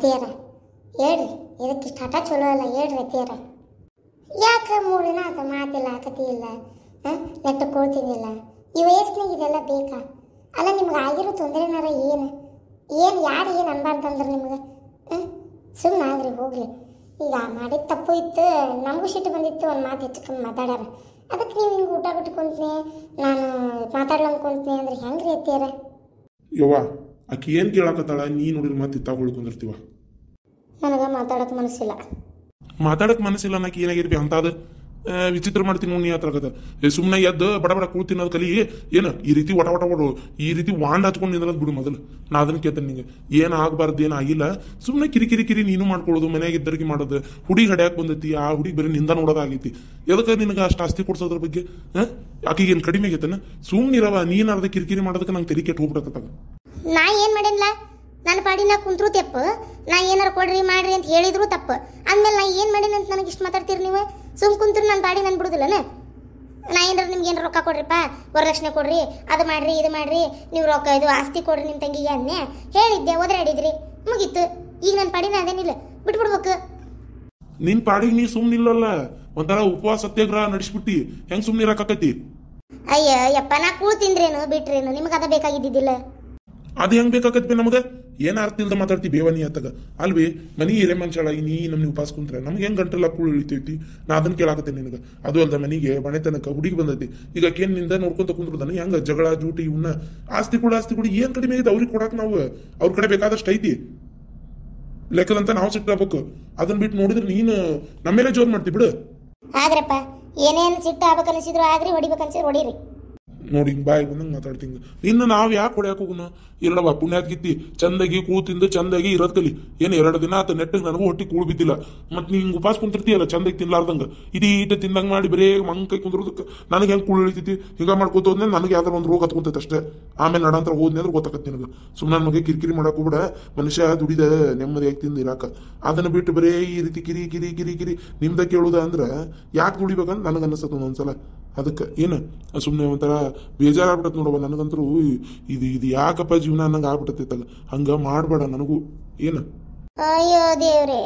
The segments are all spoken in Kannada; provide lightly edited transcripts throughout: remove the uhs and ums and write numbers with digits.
ಅತ್ತಿಯಾರ ಹೇಳ್ರಿ, ಇದಕ್ಕೆ ಇಷ್ಟ ಹಠ ಚಲೋ ಅಲ್ಲ, ಹೇಳ್ರಿ ಅತ್ತಿಯಾರ. ಯಾಕೆ ಮೂಡಿನ ಆತ ಮಾತಿಲ್ಲ ಕತಿ ಇಲ್ಲ, ನೆಟ್ಟು ಕೊಡ್ತಿದ್ದಿಲ್ಲ. ಈ ವಯಸ್ಸಿನಾಗ ಇದೆಲ್ಲ ಬೇಕಾ? ಅಲ್ಲ, ನಿಮ್ಗೆ ಆಗಿರೋ ತೊಂದರೆನಾರ ಏನು ಯಾರು ಏನು ಅನ್ಬಾರ್ದಂದ್ರೆ ನಿಮ್ಗೆ ಸುಮ್ಮನೆ ಆಗ್ರಿ, ಹೋಗ್ಲಿ. ಈಗ ಮಾಡಿದ ತಪ್ಪು ಇತ್ತು, ನಮಗೂ ಸಿಟ್ಟು ಬಂದಿತ್ತು, ಒಂದು ಮಾತು ಹೆಚ್ಚು ಮಾತಾಡ್ಯಾರ. ಅದಕ್ಕೆ ನೀವು ಹಿಂಗೆ ಊಟ ಬಿಟ್ಕೊಂತೀನಿ, ನಾನು ಮಾತಾಡ್ಲಂದ್ಕೊಂತೀನಿ ಅಂದ್ರೆ ಹೆಂಗ್ರಿ ಅತ್ತಿಯಾರ? ಯವ್ವ, ಆಕೆ ಏನು ಕೇಳಾಕತ್ತಾಳ? ನೀ ನೋಡಿದ್ರೆ ಮತ್ತೆ ತಗೊಳ್ಕೊಂಡಿರ್ತೀವ. ನನಗೆ ಮಾತಾಡೋಕೆ ಮನಸ್ಸಿಲ್ಲ. ಮಾತಾಡಕ್ಕೆ ಮನಸ್ಸಿಲ್ಲ ನಾಕಿ ಏನಾಗಿರ್ಬಿ ಅಂತಾದ ವಿಚಿತ್ರ ಮಾಡ್ತೀನಿ ನೀ ಹತ್ರಗದ. ಸುಮ್ಮನೆ ಎದ್ದು ಬಡ ಬಡ ಕೂಡ್ತೀನಿ ಅದು ಕಲಿ. ಏನು ಈ ರೀತಿ ಒಟ ಒಟ ಈ ರೀತಿ ವಾಂಡ್ ಹಚ್ಕೊಂಡು ನಿಂದ್ರದ್ ಬಿಡು ಮೊದಲು. ನಾ ಅದನ್ನ ಕೇಳ್ತೇನೆ ನಿಂಗೆ, ಏನು ಆಗಬಾರ್ದು, ಏನು ಆಗಿಲ್ಲ. ಸುಮ್ಮನೆ ಕಿರಿ ನೀನು ಮಾಡ್ಕೊಳ್ಳೋದು, ಮನ್ಯಾಗ ಇದ್ದರಿಗೆ ಮಾಡೋದು. ಹುಡುಗಿ ಹಡ್ಯಾಕ್ ಬಂದೈತಿ, ಆ ಹುಡುಗಿ ಬರೀ ನಿಂದ ನೋಡೋದಾಗೈತಿ. ಎದಕ್ಕೆ ನಿನಗೆ ಅಷ್ಟು ಆಸ್ತಿ ಕೊಡ್ಸೋದ್ರ ಬಗ್ಗೆ? ಆಕೆಗೆ ಏನು ಕಡಿಮೆ ಆಗೈತನ? ಸುಮ್ಮನಿರವ, ನೀನು ಅರ್ಧ ಕಿರಿಕಿರಿ ಮಾಡೋದಕ್ಕೆ ನಂಗೆ ತೆರಿಗೆ ಕೆಟ್ಟು ಹೋಗ್ಬಿಡತ್ತ. ನಾ ಏನು ಮಾಡಿಲ್ಲ, ನನ್ನ ಪಾಡಿನ ಕುಂತ್ರು ತಪ್ಪು, ನಾ ಏನಾರು ಕೊಡ್ರಿ ಮಾಡ್ರಿ ಅಂತ ಹೇಳಿದ್ರು ತಪ್ಪು. ಅಂದ್ಮೇಲೆ ನಾ ಏನು ಮಾಡೀನಿ ಅಂತ ನನಗೆ ಇಷ್ಟು ಮಾತಾಡ್ತೀರಿ ನೀವು? ಸುಮ್ ಕುಂತ್ರು ನನ್ನ ಪಾಡಿ ನಾನು ಬಿಡುದಿಲ್ಲನ? ನಾ ಏನಾರು ನಿಮ್ಗೆ ಏನು ರೊಕ್ಕ ಕೊಡ್ರಿಪ್ಪ, ವರದಕ್ಷಿಣೆ ಕೊಡ್ರಿ, ಅದು ಮಾಡ್ರಿ ಇದು ಮಾಡ್ರಿ, ನೀವು ರೊಕ್ಕ ಇದು ಆಸ್ತಿ ಕೊಡ್ರಿ ನಿಮ್ಮ ತಂಗಿಗೆ ಅನ್ನೆ ಹೇಳಿದ್ದೆ, ಒದರಾಡಿದ್ರಿ, ಮುಗೀತು. ಈಗ ನನ್ನ ಪಾಡಿನ ಅದೇನಿಲ್ಲ, ಬಿಟ್ಬಿಡ್ಬೇಕು. ನಿನ್ ಪಾಡಿಗೆ ನೀ ಸುಮ್ಮನಿಲ್ಲಲ್ಲ, ಒಂಥರ ಉಪವಾಸ ಸತ್ಯಾಗ್ರಹ ನಡೆಸ್ಬಿಟ್ಟಿ. ಹೆಂಗ್ ಸುಮ್ಮನೆ ಇರಕಾಕತಿ? ಅಯ್ಯ ಯಪ್ಪ, ನಾ ಕೂತಿಂದ್ರೇನು ಬಿಟ್ರೇನು, ನಿಮ್ಗೆ ಅದ ಬೇಕಾಗಿದ್ದಿದ್ದಿಲ್ಲ. ಅದು ಹೆಂಗ್ ಬೇಕಾಕತ್ಬಿ ನಮಗ? ಏನ್ ಅರ್ಥ ಇಲ್ದ ಮಾತಾಡ್ತಿ ಬೇವನಿ ಅತ್ತಾಗ ಅಲ್ವಿ? ಮನಿ ಹಿರೇ ಮನುಷ್ಯಳಾಗಿ ನೀ ನಮ್ಗೆ ಉಪಾಸ ಕುಂತ್ರೆ ನಮ್ಗೆ ಹೆಂಗ್ ಗಂಟೆಲ್ಲ ಕೂಳು ಇಳಿತೈತಿ? ನಾ ಅದನ್ನ ಕೇಳಾಕತ್ತೇನೆ ನಿನಗ. ಅದು ಅಲ್ದ ಮನಿಗೆ ಮನೆತನಕ ಹುಡುಗಿ ಬಂದೈತಿ, ಈಗ ಕೇನಿಂದ ನೋಡ್ಕೊಂತ ಕುಂದ್ರದಾನ ಹೆಂಗ ಜಗಳ ಜೂಟಿ ಇವನ್ನ ಆಸ್ತಿ ಕೂಡ ಏನ್ ಕಡಿಮೆ ಐತಿ ಅವ್ರಿಗೆ ಕೊಡಾಕ್? ನಾವು ಅವ್ರ ಕಡೆ ಬೇಕಾದಷ್ಟು ಐತಿ ಲೆಕ್ಕದಂತ ನಾವು ಸಿಟ್ಟಾಗಬೇಕು. ಅದನ್ನ ಬಿಟ್ಟು ನೋಡಿದ್ರೆ ನೀನು ನಮ್ಮೇಲೆ ಜೋರ್ ಮಾಡ್ತಿ ಬಿಡು. ಆದ್ರಪ್ಪ, ಏನೇನು ಸಿಟ್ಟು ಆಗ್ಬೇಕನ್ಸಿದ್ರು ಆಗ್ರಿ, ಹೊಡಿಬೇಕನ್ಸಿದ್ರು ಹೊಡೀರಿ. ನೋಡಿ ಬಾಯಿ ಬಂದಂಗೆ ಮಾತಾಡ್ತೀನಿ. ಇನ್ನು ನಾವು ಯಾಕೆ ಹೊಡ್ಯಾಕ ಹೋಗುನು? ಇಲ್ಲವ ಪುಣ್ಯಾತ್ಗಿತ್ತಿ ಚಂದಾಗಿ ಕೂತಿಂದ ಚಂದಾಗಿ ಇರೋದ್ ಕಲಿ. ಏನು 2 ದಿನ ಆತ ನೆಟ್ಟಿಗೆ ನನಗೂ ಹೊಟ್ಟಿ ಕೂಳು ಬಿದ್ದಿಲ್ಲ. ಮತ್ತೆ ನೀ ಹಿಂಗೆ ಉಪಾಸ ಕುಂತಿರ್ತೀಯಲ್ಲ ಚಂದಾಗಿ ತಿನ್ಲಾರ್ದಂಗ, ಇದೀಟ ತಿಂದಂಗೆ ಮಾಡಿ ಬರೇ ಮಂಕೈ ಕುಂದ್ರದಕ್ಕೆ ನನಗೆ ಹೆಂಗೆ ಕೂಳು ಇಳಿತೈತಿ? ಹಿಂಗ ಮಾಡ್ಕೋತ ಹೋದ್ನೆ ನನಗೆ ಯಾವ್ದಾರ ಒಂದು ರೋಗ ಹತ್ಕೊಂತೈತೆ ಅಷ್ಟೇ. ಆಮೇಲೆ ನಡಂತರ ಹೋದ್ನೆ ಅಂದ್ರೆ ಗೊತ್ತಾಕತ್ ನಿನಗೆ. ಸುಮ್ಮನೆ ನಮಗೆ ಕಿರಿಕಿರಿ ಮಾಡಕ್ ಹೋಗ್ಬಿಡ. ಮನುಷ್ಯ ದುಡಿದ ನೆಮ್ಮದಿಯಾಗಿ ತಿಂದು ಇರಾಕ. ಅದನ್ನ ಬಿಟ್ಟು ಬರೇ ಈ ರೀತಿ ಕಿರಿ ನಿಮ್ದ ಕೇಳುದ ಅಂದ್ರೆ ಯಾಕೆ ದುಡಿಬೇಕಂತ ನನಗೆ ಅನಿಸ್ತದ ಒಂದೊಂದ್ಸಲ. ಅದಕ್ಕೆ ಏನು ಸುಮ್ಮನೆ ಒಂಥರ ಬೇಜಾರಾಗ್ಬಿಟ್ಟತ್ ನೋಡವ ನನಗಂತರೂ. ಇದು ಯಾಕಪ್ಪ ಜೀವನ ಅನ್ನಂಗೆ ಆಗ್ಬಿಟ್ಟೈತಾಗ. ಹಂಗ ಮಾಡ್ಬೇಡ ನನಗೂ. ಏನು ಅಯ್ಯೋ ದೇವ್ರೇ,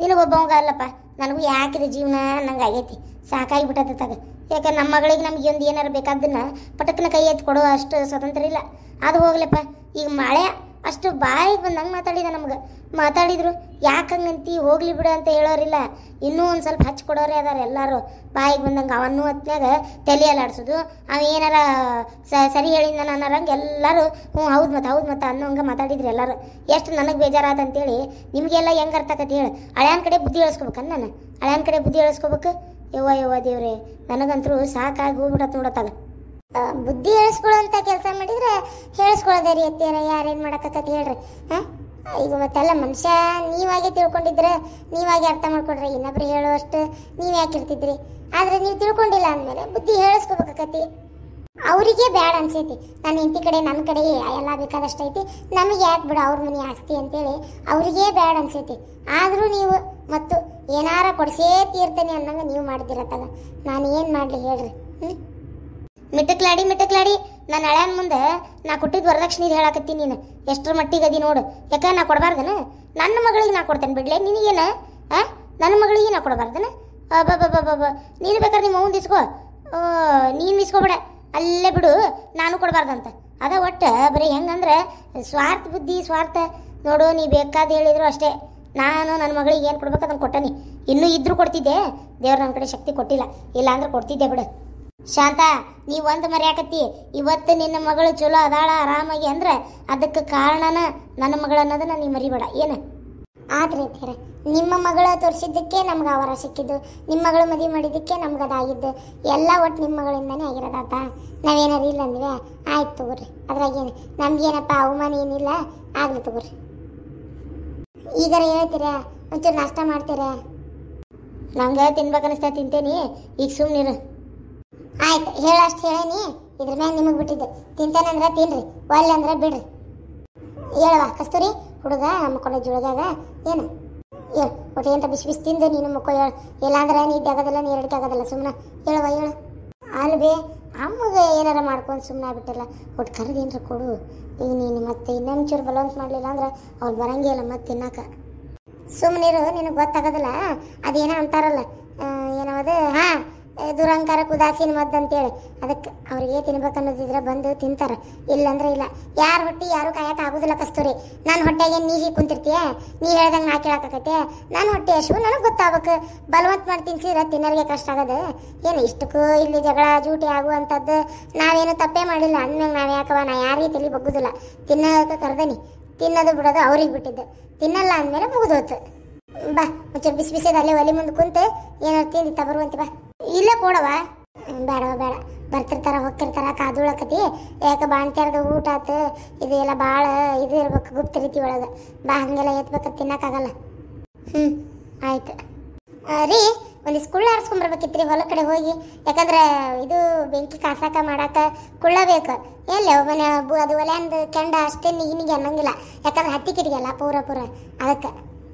ನಿನಗೊಬ್ಬವಂಗ ಅಲ್ಲಪ್ಪ, ನನಗೂ ಯಾಕಿದೆ ಜೀವನ ಅನ್ನಂಗೆ ಆಗೈತಿ. ಸಾಕಾಗಿ ಬಿಟ್ಟತ್ತಾಗ. ಯಾಕಂದ್ರೆ ನಮ್ಮ ಮಗಳಿಗೆ ನಮ್ಗೆ ಒಂದು ಏನಾರು ಬೇಕಾದನ್ನ ಪಟಕ್ನ ಕೈ ಎತ್ತಿ ಕೊಡೋ ಅಷ್ಟು ಸ್ವತಂತ್ರ ಇಲ್ಲ. ಅದು ಹೋಗ್ಲಪ್ಪ, ಈಗ ಮಳೆ ಅಷ್ಟು ಬಾಯಿಗೆ ಬಂದಂಗೆ ಮಾತಾಡಿದ ನಮ್ಗೆ. ಮಾತಾಡಿದ್ರು ಯಾಕಂಗಂತಿ ಹೋಗ್ಲಿ ಬಿಡು ಅಂತ ಹೇಳೋರಿಲ್ಲ. ಇನ್ನೂ ಒಂದು ಸ್ವಲ್ಪ ಹಚ್ಚಿ ಕೊಡೋರೇ ಅದಾರ ಎಲ್ಲರೂ. ಬಾಯಿಗೆ ಬಂದಂಗೆ ಅವನ್ನೂ ಹೊತ್ನಾಗ ತಲೆ ಅಲ್ಲಾಡ್ಸೋದು, ಅವ ಏನಾರ ಸರಿ ಹೇಳಿದ ಅನ್ನೋರಂಗೆ ಎಲ್ಲರೂ ಹೌದು ಮತ್ತೆ ಅನ್ನೋಂಗೆ ಮಾತಾಡಿದ್ರು ಎಲ್ಲರೂ. ಎಷ್ಟು ನನಗೆ ಬೇಜಾರಾದ ಅಂತೇಳಿ ನಿಮಗೆಲ್ಲ ಹೆಂಗೆ ಅರ್ಥ ಆಕತಿ ಹೇಳಿ? ಹಳ್ಯಾನ ಕಡೆ ಬುದ್ಧಿ ಹೇಳಿಸ್ಕೋಬೇಕನ್ನ ನಾನು? ಹಳ್ಯಾನ ಕಡೆ ಬುದ್ಧಿ ಹೇಳಿಸ್ಕೋಬೇಕು? ಯವ್ವ ದೇವ್ರೆ, ನನಗಂತರೂ ಸಾಕಾಗಿ ಹೋಗ್ಬಿಡತ್ ನೋಡತ್ತಾಗ. ಬುದ್ಧಿ ಹೇಳಿಸ್ಕೊಳ್ಳೋಂಥ ಕೆಲಸ ಮಾಡಿದ್ರೆ ಹೇಳಿಸ್ಕೊಳ್ಳೋದೇ ರೀ ಅತ್ತಿಯಾರ. ಯಾರೇನು ಮಾಡಕತ್ತತಿ ಹೇಳ್ರಿ? ಈಗ ಮತ್ತೆಲ್ಲ ಮನುಷ್ಯ ನೀವಾಗೆ ತಿಳ್ಕೊಂಡಿದ್ರೆ, ನೀವಾಗೆ ಅರ್ಥ ಮಾಡ್ಕೊಂಡ್ರೆ ಇನ್ನೊಬ್ರು ಹೇಳುವಷ್ಟು ನೀವು ಯಾಕೆ ಇರ್ತಿದ್ರಿ? ಆದರೆ ನೀವು ತಿಳ್ಕೊಂಡಿಲ್ಲ ಅಂದಮೇಲೆ ಬುದ್ಧಿ ಹೇಳಿಸ್ಕೋಬೇಕಾಕತಿ. ಅವರಿಗೆ ಬ್ಯಾಡ ಅನ್ಸೈತಿ, ನನ್ನ ಹೆಂಡತಿ ಕಡೆ ನನ್ನ ಕಡೆ ಎಲ್ಲ ಬೇಕಾದಷ್ಟು ಐತಿ, ನಮಗೆ ಯಾಕೆ ಬಿಡು ಅವ್ರ ಮನೆ ಆಸ್ತಿ ಅಂತೇಳಿ ಅವರಿಗೇ ಬ್ಯಾಡ ಅನ್ಸೈತಿ. ಆದರೂ ನೀವು ಮತ್ತು ಏನಾರ ಕೊಡಿಸೇ ತೀರ್ತೇನೆ ಅನ್ನಂಗೆ ನೀವು ಮಾಡಿದಿರತ್ತಾಗ ನಾನು ಏನು ಮಾಡಲಿ ಹೇಳ್ರಿ? ಮಿಟ್ಟಕ್ಲಾಡಿ ನನ್ನ ಹಳ್ಯಾನ ಮುಂದೆ ನಾ ಕೊಟ್ಟಿದ್ದು ವರದಕ್ಷಿಣೆ ಹೇಳಾಕತ್ತೀನಿ. ನೀನು ಎಷ್ಟರ ಮಟ್ಟಿಗೆ ಅದಿ ನೋಡು. ಯಾಕೆ ನಾ ಕೊಡಬಾರ್ದನ? ನನ್ನ ಮಗಳಿಗೆ ನಾ ಕೊಡ್ತೇನೆ ಬಿಡ್ಲೆ, ನಿನಗೇನ? ನನ್ನ ಮಗಳಿಗೆ ನಾ ಕೊಡಬಾರ್ದನ? ನೀನು ಬೇಕಾದ್ರೆ ನಿಮ್ಮ ಅವ್ನು ಇಸ್ಕೋ, ನೀನು ಇಸ್ಕೊಬೇಡ, ಅಲ್ಲೇ ಬಿಡು, ನಾನು ಕೊಡಬಾರ್ದಂತ. ಅದ ಒಟ್ಟು ಬರೀ ಹೆಂಗಂದ್ರೆ ಸ್ವಾರ್ಥ ಬುದ್ಧಿ, ಸ್ವಾರ್ಥ ನೋಡು. ನೀ ಬೇಕಾದ ಹೇಳಿದ್ರು ಅಷ್ಟೇ. ನಾನು ನನ್ನ ಮಗಳಿಗೆ ಏನು ಕೊಡ್ಬೇಕು ಅದನ್ನು ಕೊಟ್ಟನಿ. ಇನ್ನೂ ಇದ್ರೂ ಕೊಡ್ತಿದ್ದೆ, ದೇವ್ರು ನನ್ನ ಕಡೆ ಶಕ್ತಿ ಕೊಟ್ಟಿಲ್ಲ, ಇಲ್ಲ ಅಂದ್ರೆ ಕೊಡ್ತಿದ್ದೆ ಬಿಡು. ಶಾಂತ, ನೀ ಒಂದು ಮರ್ಯಾಕತ್ತಿ. ಇವತ್ತು ನಿನ್ನ ಮಗಳು ಚಲೋ ಅದಾಳ ಆರಾಮಾಗಿ ಅಂದ್ರೆ ಅದಕ್ಕೆ ಕಾರಣನ ನನ್ನ ಮಗಳು ಅನ್ನೋದನ್ನ ನೀ ಮರಿಬೇಡ. ಏನು ಆದ್ರೆ ನಿಮ್ಮ ಮಗಳ ತೋರಿಸಿದ್ದಕ್ಕೆ ನಮ್ಗೆ ಅವರ ಸಿಕ್ಕಿದ್ದು, ನಿಮ್ಮ ಮಗಳು ಮದುವೆ ಮಾಡಿದ್ದಕ್ಕೆ ನಮ್ಗೆ ಅದಾಗಿದ್ದು ಎಲ್ಲ ಒಟ್ಟು ನಿಮ್ಮ ಮಗಳಿಂದನೇ ಆಗಿರೋದಾತ. ನಾವೇನಾರು ಇಲ್ಲ ಅಂದ್ವಿ, ಆಯ್ತು ತಗೋರಿ, ಅದ್ರಾಗೇನು ನಮ್ಗೇನಪ್ಪ ಅವಮಾನ ಏನಿಲ್ಲ, ಆಗಲಿ ತಗೋರಿ. ಈಗಾರ ಹೇಳ್ತೀರಾ? ಒಂಚೂರು ನಾಷ್ಟ ಮಾಡ್ತೀರಾ? ನಂಗೆ ತಿನ್ಬೇಕನ್ನಿಸ್ತಾ ತಿಂತೇನಿ, ಈಗ ಸುಮ್ಮನಿರು. ಆಯ್ತು, ಹೇಳಷ್ಟು ಹೇಳೇನಿ, ಇದ್ರ ಮ್ಯಾಗ ನಿಮಗೆ ಬಿಟ್ಟಿದ್ದು. ತಿಂತಾನಂದ್ರೆ ತಿನ್ರಿ, ಒಲ್ಲೆ ಅಂದ್ರೆ ಬಿಡ್ರಿ. ಹೇಳವ ಕಸ್ತೂರಿ, ಹುಡುಗ ಮಕ್ಕಳ ಜೋಳದಾಗ ಏನು ಹೇಳು, ಒಟ್ಟು ಎಂತ ಬಿಸಿ ತಿಂದು ನೀನು ಮಕ್ಕಳು ಹೇಳು. ಇಲ್ಲಾಂದ್ರೆ ನಿದ್ದೆ ಆಗೋದಿಲ್ಲ, ನೀರಡಿಕೆ ಆಗೋದಿಲ್ಲ. ಸುಮ್ಮನೆ ಹೇಳುವ ಹೇಳು. ಅಲ್ವೇ ಅಮ್ಮಗೆ ಏನಾರ ಮಾಡ್ಕೊಂಡು ಸುಮ್ಮನೆ ಆಗ್ಬಿಟ್ಟಲ್ಲ. ಒಟ್ಟು ಕರೆದು ಏನಾರ ಕೊಡು. ಈಗ ನೀನು ಮತ್ತೆ ಇನ್ನೊಂಚೂರು ಬಲವಂತ ಮಾಡಲಿಲ್ಲ ಅಂದ್ರೆ ಅವ್ರು ಬರಂಗೇ ಇಲ್ಲ ಮತ್ತೆ ತಿನ್ನಕ. ಸುಮ್ಮನಿರು, ನಿನಗೆ ಗೊತ್ತಾಗೋದಿಲ್ಲ. ಅದೇನೋ ಅಂತಾರಲ್ಲ, ಏನವದು, ಹಾಂ, ದುರಂಕಾರಕ್ಕೆ ಉದಾಸೀನ ಮದ್ದು ಅಂತೇಳಿ. ಅದಕ್ಕೆ ಅವ್ರಿಗೆ ತಿನ್ಬೇಕು ಅನ್ನೋದಿದ್ರೆ ಬಂದು ತಿಂತಾರೆ, ಇಲ್ಲಂದ್ರೆ ಇಲ್ಲ. ಯಾರ ಹೊಟ್ಟೆ ಯಾರು ಕಾಯಕ್ಕೆ ಆಗೋದಿಲ್ಲ ಕಸ್ತೂರಿ. ನನ್ನ ಹೊಟ್ಟೆಗೆ ನೀ ಹೀಗೆ ಕುಂತಿರ್ತೀಯ, ನೀ ಹೇಳ್ದಂಗೆ ನಾ ಕೇಳಕ್ಕಾಗತ್ತೆ. ನನ್ನ ಹೊಟ್ಟೆ ಹಸು ನನಗೆ ಗೊತ್ತಾಗಬೇಕು. ಬಲವಂತ ಮಾಡಿ ತಿನ್ಸಿದ್ರೆ ತಿನ್ನೋರಿಗೆ ಕಷ್ಟ ಆಗೋದು. ಏನು ಇಷ್ಟಕ್ಕೂ ಇಲ್ಲಿ ಜಗಳ ಜೂಟಿ ಆಗುವಂಥದ್ದು ನಾವೇನು ತಪ್ಪೇ ಮಾಡಿಲ್ಲ ಅಂದ್ಮ್ಯಾಗ ನಾವು ಯಾಕವ, ನಾ ಯಾರಿಗೆ ತಲೆ ಬಗ್ಗುದಿಲ್ಲ. ತಿನ್ನೋಕೆ ಕರ್ದನಿ, ತಿನ್ನೋದು ಬಿಡೋದು ಅವ್ರಿಗೆ ಬಿಟ್ಟಿದ್ದು. ತಿನ್ನಲ್ಲ ಅಂದಮೇಲೆ ಮುಗಿದೋತು. ಬಾ, ಒಂಚೂರು ಬಿಸಿ ಬಿಸಿದ ಅಲ್ಲೇ ಒಲೆ ಮುಂದೆ ಕುಂತು ಏನಾರು ತಿಂದಿತ್ತ ಬರುವಂತೆ. ಬಾ, ಇಲ್ಲ ಕೊಡವ. ಬೇಡವ ಬೇಡ, ಬರ್ತಿರ್ತಾರ ಹೋಗ್ತಿರ್ತಾರ, ಕಾದುಳಕತಿ. ಯಾಕೆ ಬಾಣ್ತ್ಯಾರ್ದು ಊಟ ಆತು, ಇದು ಎಲ್ಲ ಭಾಳ ಇದು ಇರ್ಬೇಕು, ಗುಪ್ತ ರೀತಿ ಒಳಗೆ. ಬಾ, ಹಂಗೆಲ್ಲ ಎತ್ಬೇಕು, ತಿನ್ನಕ್ಕಾಗಲ್ಲ. ಆಯ್ತು ರೀ. ಒಂದಿಷ್ಟು ಕುಳ್ಳ ಆರಿಸ್ಕೊಂಬರ್ಬೇಕಿತ್ತು ರೀ ಹೊಲ ಕಡೆ ಹೋಗಿ. ಯಾಕಂದ್ರೆ ಇದು ಬೆಂಕಿ ಕಾಸಾಕ ಮಾಡಾಕ ಕುಳ್ಳ ಬೇಕು. ಎಲ್ಲ ಮನೆ ಅದು ಒಲೆಂದು ಕೆಂಡ ಅಷ್ಟೇ ನಿಗಿನಿಗೆ ಅನ್ನಂಗಿಲ್ಲ. ಯಾಕಂದ್ರೆ ಹತ್ತಿ ಕಿಡಿಗೆಲ್ಲ ಪೂರ ಅದಕ್ಕೆ.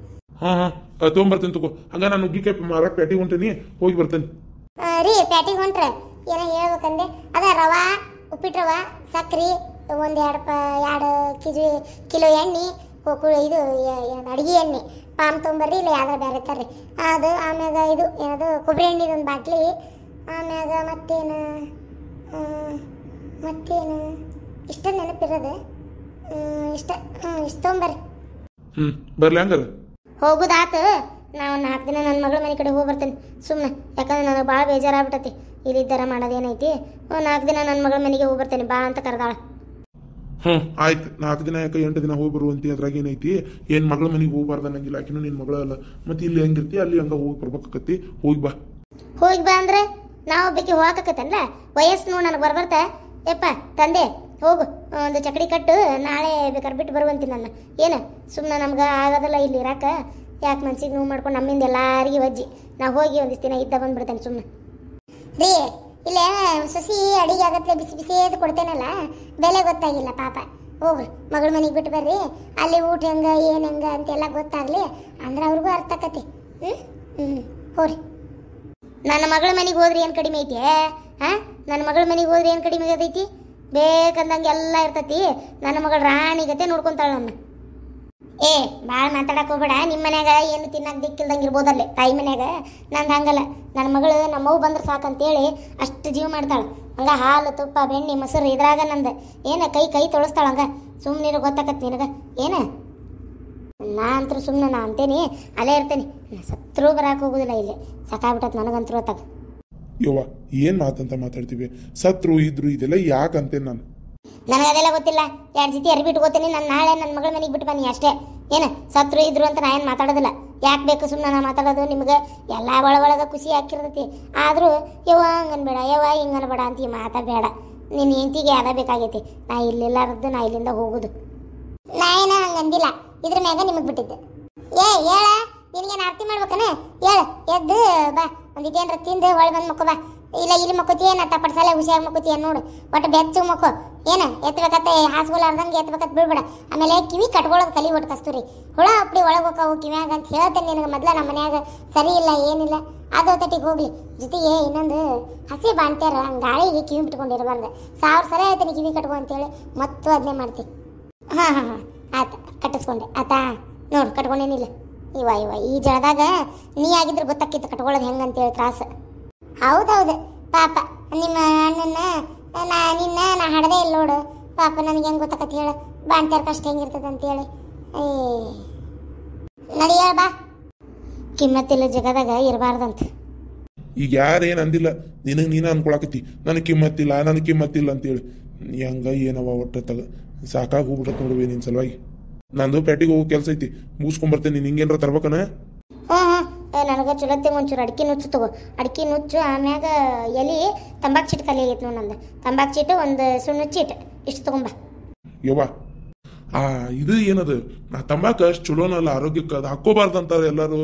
ಹಾಂ ತೊಗೊಂಬರ್ತೇನೆ ತಗೋ. ಹಂಗ ನಾನು ನುಗ್ಗಿಕಾಯಿ ಮಾರಕ್ಕೆ ಪೇಟೆಗೆ ಹೊಂಟೇನಿ, ಹೋಗಿ ಬರ್ತೇನೆ ರೀ. ಪ್ಯಾಟಿಗೆ ಹೊಂಟ್ರೆ ಏನೋ ಹೇಳ್ಬೇಕಂದೆ. ಅದ ರವಾ, ಉಪ್ಪಿಟ್ಟು ರವಾ, ಸಕ್ರೆ, ಒಂದು 2 ಕಿಲೋ ಎಣ್ಣೆ, ಇದು ಅಡುಗೆ ಎಣ್ಣೆ, ಪಾಮ್ ತೊಗೊಂಬರ್ರಿ. ಇಲ್ಲ ಯಾವ್ದಾರ ಬೇರೆ ತರ್ರಿ ಅದು. ಆಮ್ಯಾಗ ಇದು ಏನದು ಕೊಬ್ಬರಿ ಎಣ್ಣೆದು ಒಂದು ಬಾಟ್ಲಿ. ಆಮ್ಯಾಗ ಮತ್ತೇನು ಇಷ್ಟ ನೆನಪಿರೋದು ಇಷ್ಟ. ಇಷ್ಟು ತೊಗೊಂಬರ್ರಿ. ಬರ್ಲಿ ಹಂಗಾರ. ಹೋಗುದಾತು. ನಾವು 4 ದಿನ ನನ್ನ ಮಗಳ ಮನೆ ಕಡೆ ಹೋಗಿ ಬರ್ತೇನೆ ಸುಮ್ಮನೆ. ಯಾಕಂದ್ರೆ ನನಗೆ ಭಾಳ ಬೇಜಾರಾಗ್ಬಿಟ್ಟತಿ ಇಲ್ಲಿದ್ದಾರ ಮಾಡೋದೇನೈತಿ. 4 ದಿನ ನನ್ನ ಮಗಳ ಮನೆಗೆ ಹೋಗಿ ಬರ್ತೇನೆ ಬಾ ಅಂತ ಕರೆದಾಳ. ಆಯ್ತು. 4 ದಿನ ಯಾಕೆ 8 ದಿನ ಹೋಗಿ ಬರುವಂತಿ, ಅದ್ರಾಗ ಏನೈತಿ. ಏನ್ ಮಗಳ ಮನೆಗೆ ಹೋಗ್ಬಾರ್ದು ಅನ್ನಂಗಿಲ್ಲ. ಆಕಿನೂ ನಿನ್ ಮಗಳಲ್ಲ. ಮತ್ತೆ ಇಲ್ಲಿ ಹೆಂಗಿರ್ತಿ ಅಲ್ಲಿ ಹಂಗ ಹೋಗಿ ಬರ್ಬೇಕಾಕತಿ. ಹೋಗಿ ಬಾ ಅಂದ್ರೆ ನಾವು ಒಬ್ಬಕ್ಕೆ ಹೋಗಕತ್ತಲ್ಲ. ವಯಸ್ಸು ನೋಡಿ ನನಗೆ ಬರ್ಬರ್ತ. ಯಪ್ಪ ತಂದೆ ಹೋಗು, ಒಂದು ಚಕಡಿ ಕಟ್ಟು, ನಾಳೆ ಬೇಕಾದ್ರೆ ಬಿಟ್ಟು ಬರುವಂತಿ ನನ್ನ. ಏನು ಸುಮ್ಮನೆ ನಮ್ಗೆ ಆಗೋದಲ್ಲ ಇಲ್ಲಿ ಇರಾಕ. ಯಾಕೆ ಮನ್ಸಿಗೆ ನೋವು ಮಾಡ್ಕೊಂಡು ನಮ್ಮಿಂದ ಎಲ್ಲಾರಿಗೆ ವಜ್ಜಿ. ನಾವು ಹೋಗಿ ಒಂದಿಷ್ಟು ದಿನ ಇದ್ದ ಬಂದ್ಬಿಡ್ತೇನೆ ಸುಮ್ಮನೆ. ರೀ, ಇಲ್ಲೇ ಸಸಿ ಅಡಿಗೆ ಆಗತ್ತೆ, ಬಿಸಿ ಬಿಸಿದು ಕೊಡ್ತೇನಲ್ಲ, ಬೆಲೆ ಗೊತ್ತಾಗಿಲ್ಲ ಪಾಪ. ಹೋಗ್ರಿ ಮಗಳ ಮನೆಗೆ ಬಿಟ್ಟು ಬರ್ರಿ. ಅಲ್ಲಿ ಊಟ ಹೆಂಗ ಏನು ಹೆಂಗ ಅಂತೆಲ್ಲ ಗೊತ್ತಾಗ್ಲಿ ಅಂದ್ರೆ ಅವ್ರಿಗೂ ಅರ್ಥ ಆಕತಿ. ಹೋರಿ. ನನ್ನ ಮಗಳ ಮನೆಗೆ ಹೋದ್ರಿ ಏನು ಕಡಿಮೆ ಐತಿ? ಹಾಂ, ನನ್ನ ಮಗಳ ಮನೆಗೆ ಹೋದ್ರಿ ಏನು ಕಡಿಮೆ ಆಗತೈತಿ? ಬೇಕಂದಂಗೆ ಎಲ್ಲ ಇರ್ತೈತಿ. ನನ್ನ ಮಗಳ ರಾಣಿಗತೆ ನೋಡ್ಕೊಂತಾಳೆ ನನ್ನ. ಭಾಳ ಮಾತಾಡಕ್ಕೆ ಹೋಗ್ಬೇಡ. ನಿಮ್ಮ ಮನ್ಯಾಗ ಏನು ತಿನ್ನಕ್ಕೆ ದಿಕ್ಕಿಲ್ದಂಗೆ ಇರ್ಬೋದಲ್ಲೇ ತಾಯಿ ಮನ್ಯಾಗ. ನಂದು ಹಂಗಲ್ಲ. ನನ್ನ ಮಗಳು ನಮ್ಮವು ಬಂದ್ರೆ ಸಾಕಂತೇಳಿ ಅಷ್ಟು ಜೀವ ಮಾಡ್ತಾಳೆ. ಹಂಗೆ ಹಾಲು ತುಪ್ಪ ಬೆಣ್ಣೆ ಮೊಸರು ಇದ್ರಾಗ ನಂದು ಏನು ಕೈ ತೊಳಸ್ತಾಳೆ. ಹಂಗೆ ಸುಮ್ಮನೆ ಗೊತ್ತಾಕತ್ ನಿನಗೆ ಏನು? ನಾ ಅಂತರೂ ಸುಮ್ಮನೆ ನಾ ಅಂತೇನಿ, ಅಲ್ಲೇ ಇರ್ತೇನೆ. ಸತ್ರೂ ಬರಕ್ಕೆ ಹೋಗೋದಿಲ್ಲ ಇಲ್ಲಿ. ಸಾಕಾಗ್ಬಿಟ್ಟತ್ ನನಗಂತರೂ ಹೊತ್ತಾಗ. ಯವ್ವ ಏನು ಮಾತಂತ ಮಾತಾಡ್ತೀವಿ? ಸತ್ರು ಇದ್ರು ಇದೆಲ್ಲ ಯಾಕಂತೇನೆ ನಾನು. ನನಗದೆಲ್ಲ ಗೊತ್ತಿಲ್ಲ. 2 ಜೊತೆ ಅರಿಬಿಟ್ಕೋತೀನಿ. ನಾನು ನಾಳೆ ನನ್ನ ಮಗಳ ಮನೆಗೆ ಬಿಟ್ಟು ಬನ್ನಿ ಅಷ್ಟೇ. ಏನು ಸತ್ರು ಇದ್ರು ಅಂತ ನಾ ಏನು ಮಾತಾಡೋದಿಲ್ಲ. ಯಾಕೆ ಬೇಕು ಸುಮ್ಮನೆ ನಾ ಮಾತಾಡೋದು? ನಿಮ್ಗೆ ಎಲ್ಲ ಒಳಗೆ ಖುಷಿ ಹಾಕಿರ್ತೈತಿ. ಆದರೂ ಯವ್ವ ಹಂಗನ್ಬೇಡ, ಯವ್ವ ಹಿಂಗನ್ಬೇಡ ಅಂತ ಮಾತಾಡಬೇಡ. ನಿನ್ನ ಹೆಂಡತಿಗೆ ಯಾವ್ದು ಬೇಕಾಗೈತಿ. ನಾ ಇಲ್ಲಿಲ್ಲಾರದ್ದು ನಾ ಇಲ್ಲಿಂದ ಹೋಗೋದು. ನಾ ಏನೋ ಹಂಗಂದಿಲ್ಲ. ಇದ್ರ ಮ್ಯಾಗ ನಿಮಗೆ ಬಿಟ್ಟಿದ್ದೆ. ಹೇಳ, ನಿನಗೇನು ಆರತಿ ಮಾಡ್ಬೇಕನ? ಹೇಳು, ಎದ್ದು ಬಾ, ಒಂದಿಟ್ಟೇನ್ರ ತಿಂದು ಹೊಳೆ ಬಂದು ಮಕ್ಕೋ ಬಾ. ಇಲ್ಲ ಇಲ್ಲಿ ಮಕ್ಕೋತಿ, ನಾ ಟಪಡ್ಸಲ್ಲ ಹುಷಿಯಾಗಿ ಮಕ್ಕೋತಿ ನೋಡು. ಒಟ್ಟು ಬೆಚ್ಚು ಮಕ್ಕೋ. ಏನು ಎತ್ತಬೇಕತ್ತೆ ಹಾಸ್ಗೋಲಾರ್ದಂಗೆ ಎತ್ತಬೇಕತ್ ಬೀಳ್ಬೇಡ. ಆಮೇಲೆ ಕಿವಿ ಕಟ್ಕೊಳ್ಳೋದು ಕಲಿ ಒಟ್ಟು ಕಸ್ತೂರಿ. ಹುಳ ಅಪ್ಪಡಿ ಒಳಗೆ ಹೋಗವು ಕಿವ್ಯಾಗ ಅಂತ ಹೇಳ್ತೇನೆ ನಿನಗೆ. ಮೊದಲ ನಮ್ಮ ಮನ್ಯಾಗ ಸರಿ ಇಲ್ಲ ಏನಿಲ್ಲ. ಅದು ತಟ್ಟಿಗೆ ಹೋಗ್ಲಿ. ಜೊತೆಗೆ ಇನ್ನೊಂದು ಹಸಿ ಬಾಣ್ತಾರ, ಹಂಗೆ ಗಾಳಿಗೆ ಕಿವಿ ಬಿಟ್ಕೊಂಡಿರಬಾರ್ದು. 1000 ಸಲ ಹೇಳ್ತೀನಿ ಕಿವಿ ಕಟ್ಕೊ ಅಂತೇಳಿ, ಮತ್ತು ಅದನ್ನೇ ಮಾಡ್ತೀನಿ. ಹಾಂ ಆಯ್ತು, ಕಟ್ಟಿಸ್ಕೊಂಡೆ ಆತಾ. ನೋಡು ಕಟ್ಕೊಂಡೇನಿಲ್ಲ. ಇವ ಈ ಜಳದಾಗ ನೀ ಆಗಿದ್ರೆ ಗೊತ್ತಾಕಿತ್ತು ಕಟ್ಕೊಳ್ಳೋದು ಹೆಂಗಂತೇಳಿ ತ್ರಾಸು. ಹೌದೌದು ಪಾಪ ನಿಮ್ಮ ಅಣ್ಣನ ನಾ ಹಡದೇ ಇಲ್ಲ ನೋಡು. ಪಾಪ ನನಗೆ ಹೆಂಗೆ ಗೊತ್ತಾಕತಿ ಹೇಳು ಬಾಣ್ತಾರ ಕಷ್ಟ ಹೆಂಗಿರ್ತದೆ ಅಂತೇಳಿ. ನಡಿ ಹೇಳ ಬಾ. ಕಿಮ್ಮತ್ತಿಲ್ಲ ಜಗದಾಗ ಇರಬಾರ್ದಂತ. ಈಗ ಯಾರೇನು ಅಂದಿಲ್ಲ, ನಿನಗೆ ನೀನು ಅನ್ಕೊಳಕತ್ತಿ ನನಗೆ ಕಿಮ್ಮತ್ತಿಲ್ಲ ಅಂತೇಳಿ. ಹೆಂಗ ಏನವ ಒಟ್ಟತ್ತಾಗ ಸಾಕಾಗಿ ಹೋಗ್ಬಿಟ್ಟತ್ ನೋಡುವೆ ನಿನ್ನ ಸಲುವಾಗಿ. ನಂದು ಪೇಟೆಗೆ ಹೋಗೋ ಕೆಲಸ ಐತಿ, ಮುಗಿಸ್ಕೊಂಬರ್ತೇನೆ. ನೀನು ಹಿಂಗೇನ್ರ ತರ್ಬೇಕನ? ನನಗೆ ಚುಲತ್ತೆ ಒಂಚೂರು ಅಡಿಕೆ ನುಚ್ಚು ತಗೋ. ಅಡಿಕೆ ನುಚ್ಚು, ಆಮ್ಯಾಗ ಎಲೆ ತಂಬಾಕು ಚೀಟ್ ಖಾಲಿ ಆಗೈತೆ ನೋಡಿ ನಂದು. ತಂಬಾಕು ಚೀಟು, ಒಂದು ಸುಣ್ಣ ಚೀಟ್, ಇಷ್ಟು ತಗೊಂಬ. ಯವ್ವ ಇದು ಏನದು? ನಾ ತಂಬಾಕು ಅಷ್ಟು ಚಲೋನಲ್ಲ ಆರೋಗ್ಯಕ್ಕೆ. ಅದು ಹಾಕೋಬಾರ್ದಂತಾರೆ ಎಲ್ಲರೂ.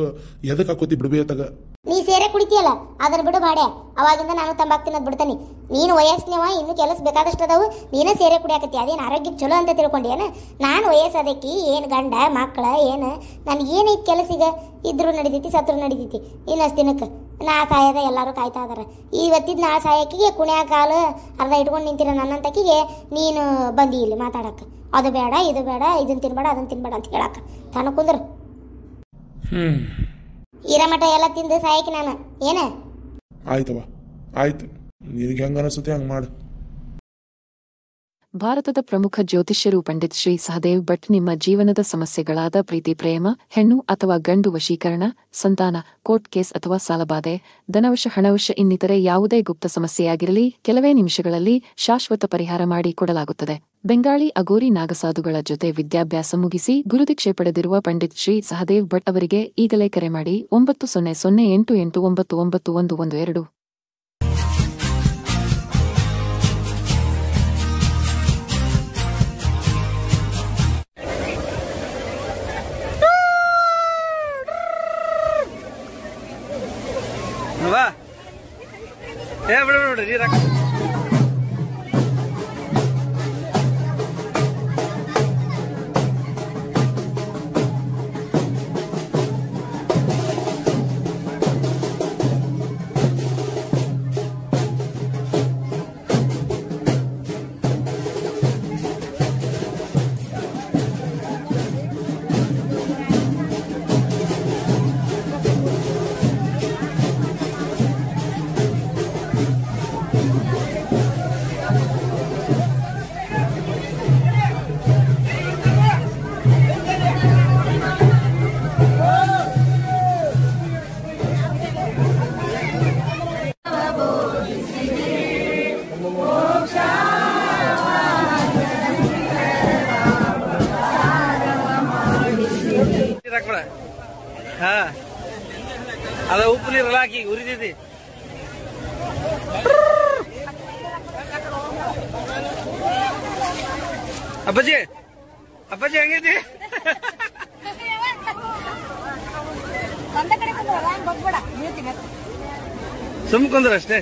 ಎದಕ್ಕೆ ಹಾಕೋತಿ ಬಿಡ್ಬೇಕತ್ತಾಗ? ನೀ ಸೇರೆ ಕುಡಿತೀಯಲ್ಲ ಅದನ್ನ ಬಿಡು ಬಾಡೆ. ಅವಾಗಿಂದ ನಾನು ತಂಬಾಕು ತಿನ್ನೋದು ಬಿಡ್ತಾನೆ. ನೀನು ವಯಸ್ಸಿನವ, ಇನ್ನು ಕೆಲಸ ಬೇಕಾದಷ್ಟು ಅದಾವು. ನೀನೇ ಸೇರೆ ಕುಡಿಯಾಕತ್ತಿ. ಅದೇನು ಆರೋಗ್ಯಕ್ಕೆ ಚಲೋ ಅಂತ ತಿಳ್ಕೊಂಡೇನು? ನಾನು ವಯಸ್ಸದಕ್ಕಿ ಏನು ಗಂಡ ಮಕ್ಕಳ ಏನು ನನಗೆ ಏನೈತಿ ಕೆಲಸ? ಈಗ ಇದ್ರೂ ನಡಿತೈತಿ, ಸತ್ರು ನಡಿತೈತಿ. ಇನ್ನಷ್ಟು ದಿನಕ್ಕೆ ನಾ ಸಾಯದ ಎಲ್ಲರೂ ಕಾಯ್ತಾ ಇದಾರೆ. ಇವತ್ತಿದ್ದು ನಾಳೆ ಸಾಯಕಿಗೆ ಕುಣ್ಯಾ ಕಾಲು ಅರ್ಧ ಇಟ್ಕೊಂಡು ನಿಂತಿರ ನನ್ನಂತಕಿಗೆ ನೀನು ಬಂದಿ ಇಲ್ಲಿ ಮಾತಾಡಕ್ಕೆ. ಅದು ಬೇಡ ಇದು ಬೇಡ, ಇದನ್ನ ತಿನ್ಬೇಡ ಅದನ್ನ ತಿನ್ಬೇಡ ಅಂತ ಹೇಳಕ್ಕ ತಾನು ಕುಂದ್ರು. ಈರಮಠ ಎಲ್ಲ ತಿಂದು ಸಾಯಕಿ ನಾನು ಏನ. ಆಯ್ತವ ಆಯ್ತು, ನಿನಗೆ ಹೆಂಗ ಅನಿಸುತ್ತೆ ಹಂಗ ಮಾಡು. ಭಾರತದ ಪ್ರಮುಖ ಜ್ಯೋತಿಷ್ಯರು ಪಂಡಿತ್ ಶ್ರೀ ಸಹದೇವ್ ಭಟ್ ನಿಮ್ಮ ಜೀವನದ ಸಮಸ್ಯೆಗಳಾದ ಪ್ರೀತಿ, ಪ್ರೇಮ, ಹೆಣ್ಣು ಅಥವಾ ಗಂಡು ವಶೀಕರಣ, ಸಂತಾನ, ಕೋರ್ಟ್ ಕೇಸ್ ಅಥವಾ ಸಾಲಬಾಧೆ, ಧನವಶ, ಹಣವಶ ಇನ್ನಿತರೆ ಯಾವುದೇ ಗುಪ್ತ ಸಮಸ್ಯೆಯಾಗಿರಲಿ ಕೆಲವೇ ನಿಮಿಷಗಳಲ್ಲಿ ಶಾಶ್ವತ ಪರಿಹಾರ ಮಾಡಿ ಕೊಡಲಾಗುತ್ತದೆ. ಬೆಂಗಾಳಿ ಅಗೋರಿ ನಾಗಸಾಧುಗಳ ಜೊತೆ ವಿದ್ಯಾಭ್ಯಾಸ ಮುಗಿಸಿ ಗುರುದೀಕ್ಷೆ ಪಡೆದಿರುವ ಪಂಡಿತ್ ಶ್ರೀ ಸಹದೇವ್ ಭಟ್ ಅವರಿಗೆ ಈಗಲೇ ಕರೆ ಮಾಡಿ 9008899112. ಅದ ಉಪ್ಪು ನೀರಲ್ಲ ಹಾಕಿ ಉರಿದೈತಿ. ಅಪ್ಪಾಜಿ ಅಪ್ಪಾಜಿ ಹೆಂಗೈತಿ? ಸುಮ್ ಕುಂದ್ರ ಅಷ್ಟೇ.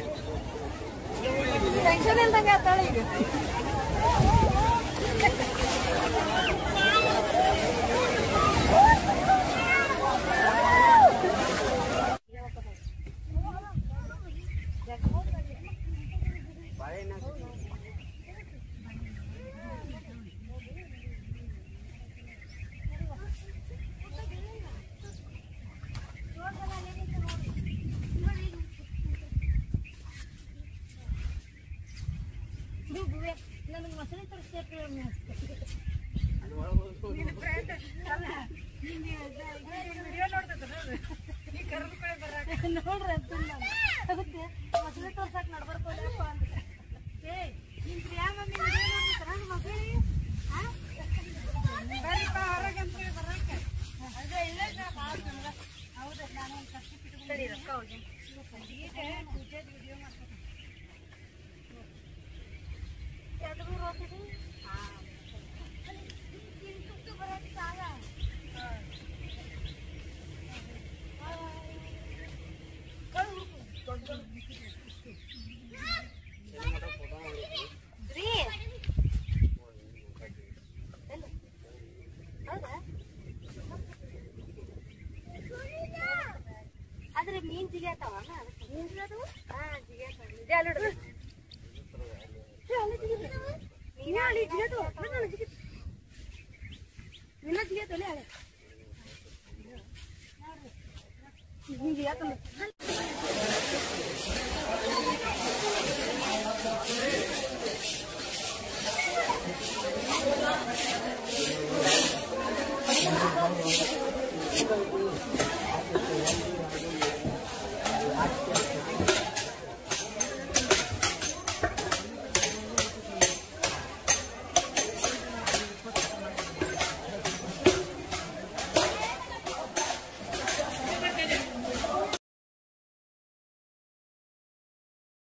ಆದ್ರೆ ಮೀನ್ ಜಿಗಿಯತಾವ ಮೀನ್ ಜಿಗಿಯೋದು